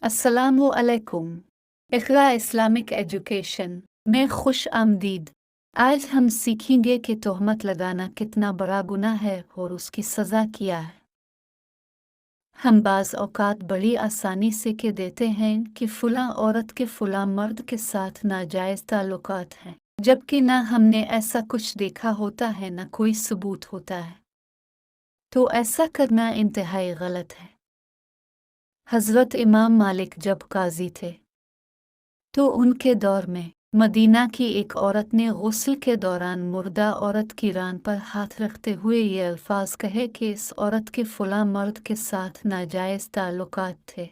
अस्सलामु अलैकुम। Iqra Islamic education में खुश आमदीद। आज हम सीखेंगे कि तोहमत लगाना कितना बड़ा गुनाह है और उसकी सज़ा क्या है। हम बाज़ औक़ात बड़ी आसानी से कह देते हैं कि फ़लाँ औरत के फ़लाँ मर्द के साथ नाजायज़ ताल्लुकात हैं, जबकि ना हमने ऐसा कुछ देखा होता है ना कोई सबूत होता है। तो ऐसा करना इंतहाई गलत है। हज़रत इमाम मालिक जब काज़ी थे तो उनके दौर में मदीना की एक औरत ने गुस्ल के दौरान मुर्दा औरत की रान पर हाथ रखते हुए ये अल्फाज कहे कि इस औरत के फलां मर्द के साथ नाजायज़ ताल्लुकात थे।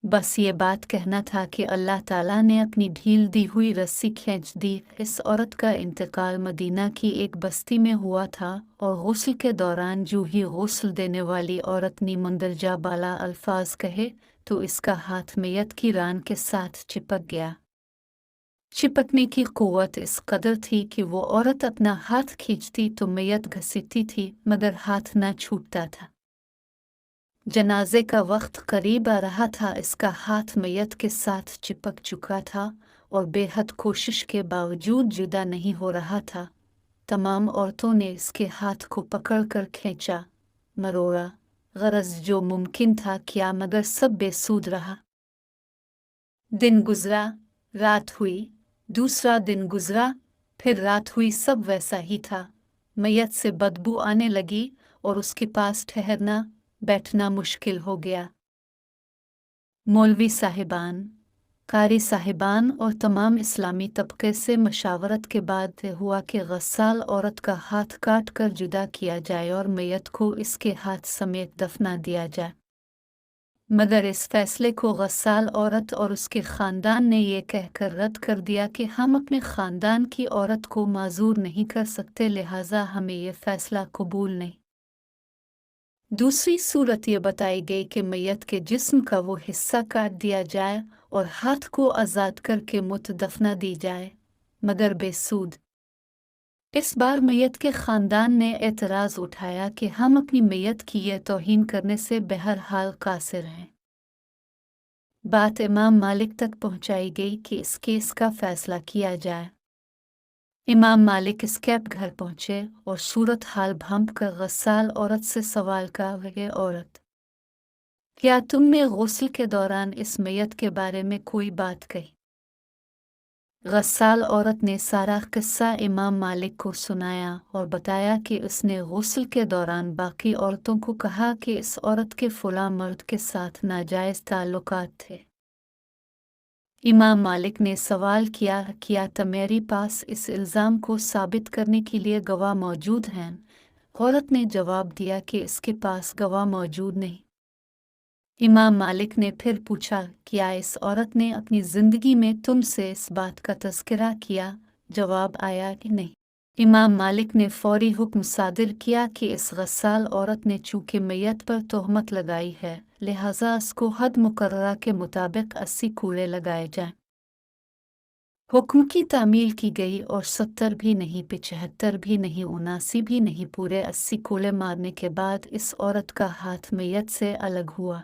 बस ये बात कहना था कि अल्लाह ताला ने अपनी ढील दी हुई रस्सी खींच दी। इस औरत का इंतकाल मदीना की एक बस्ती में हुआ था और गुस्ल के दौरान जो ही गुस्ल देने वाली औरत ने मंदरजा बाला अल्फाज कहे तो इसका हाथ मैयत की रान के साथ चिपक गया। चिपकने की कुव्वत इस कदर थी कि वो औरत अपना हाथ खींचती तो मैयत घसीटती थी मगर हाथ न छूटता था। जनाजे का वक्त करीब आ रहा था, इसका हाथ मैयत के साथ चिपक चुका था और बेहद कोशिश के बावजूद जुदा नहीं हो रहा था। तमाम औरतों ने इसके हाथ को पकड़कर खींचा, मरोड़ा, गरज जो मुमकिन था किया मगर सब बेसूद रहा। दिन गुजरा, रात हुई, दूसरा दिन गुजरा, फिर रात हुई, सब वैसा ही था। मैयत से बदबू आने लगी और उसके पास ठहरना बैठना मुश्किल हो गया। मौलवी साहिबान, कारी साहिबान और तमाम इस्लामी तबके से मशावरत के बाद तय हुआ कि गस्साल औरत का हाथ काट कर जुदा किया जाए और मैयत को इसके हाथ समेत दफना दिया जाए। मगर इस फैसले को गस्साल औरत और उसके ख़ानदान ने यह कहकर रद्द कर दिया कि हम अपने ख़ानदान की औरत को माजूर नहीं कर सकते, लिहाजा हमें यह फ़ैसला कबूल नहीं। दूसरी सूरत यह बताई गई कि मैयत के जिस्म का वो हिस्सा काट दिया जाए और हाथ को आज़ाद करके मुतदफना दी जाए, मगर बेसूद। इस बार मैयत के ख़ानदान ने एतराज़ उठाया कि हम अपनी मैयत की यह तौहीन करने से बहरहाल कासिर हैं। बात इमाम मालिक तक पहुंचाई गई कि इस केस का फैसला किया जाए। इमाम मालिक इसके घर पहुंचे और सूरत हाल भांप कर गस्साल औरत से सवाल का, वह औरत, क्या तुमने गुस्ल के दौरान इस मैयत के बारे में कोई बात कही? गस्साल औरत ने सारा किस्सा इमाम मालिक को सुनाया और बताया कि उसने गुस्ल के दौरान बाकी औरतों को कहा कि इस औरत के फलां मर्द के साथ नाजायज़ ताल्लुकात थे। इमाम मालिक ने सवाल किया, क्या तुम्हारे पास इस इल्ज़ाम को साबित करने के लिए गवाह मौजूद हैं? औरत ने जवाब दिया कि इसके पास गवाह मौजूद नहीं। इमाम मालिक ने फिर पूछा, क्या इस औरत ने अपनी ज़िंदगी में तुमसे इस बात का तज़किरा किया? जवाब आया कि नहीं। इमाम मालिक ने फौरी हुक्म सादिर किया कि इस गस्साल औरत ने चूँकि मैयत पर तोहमत लगाई है, लिहाजा इसको हद मुकर्ररा के मुताबिक 80 कूड़े लगाए जाएं। हुक्म की तामील की गई और 70 भी नहीं, 75 भी नहीं, 79 भी नहीं, पूरे 80 कूड़े मारने के बाद इस औरत का हाथ मैयत से अलग हुआ।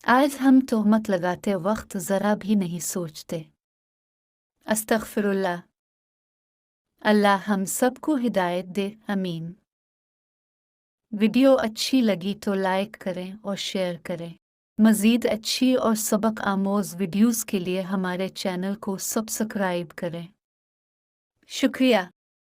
आज हम तोहमत लगाते वक्त ज़रा भी नहीं सोचते। अस्तग़फिरुल्लाह। अल्लाह हम सबको हिदायत दे, आमीन। वीडियो अच्छी लगी तो लाइक करें और शेयर करें। मज़ीद अच्छी और सबक आमोज़ वीडियोज़ के लिए हमारे चैनल को सब्सक्राइब करें। शुक्रिया।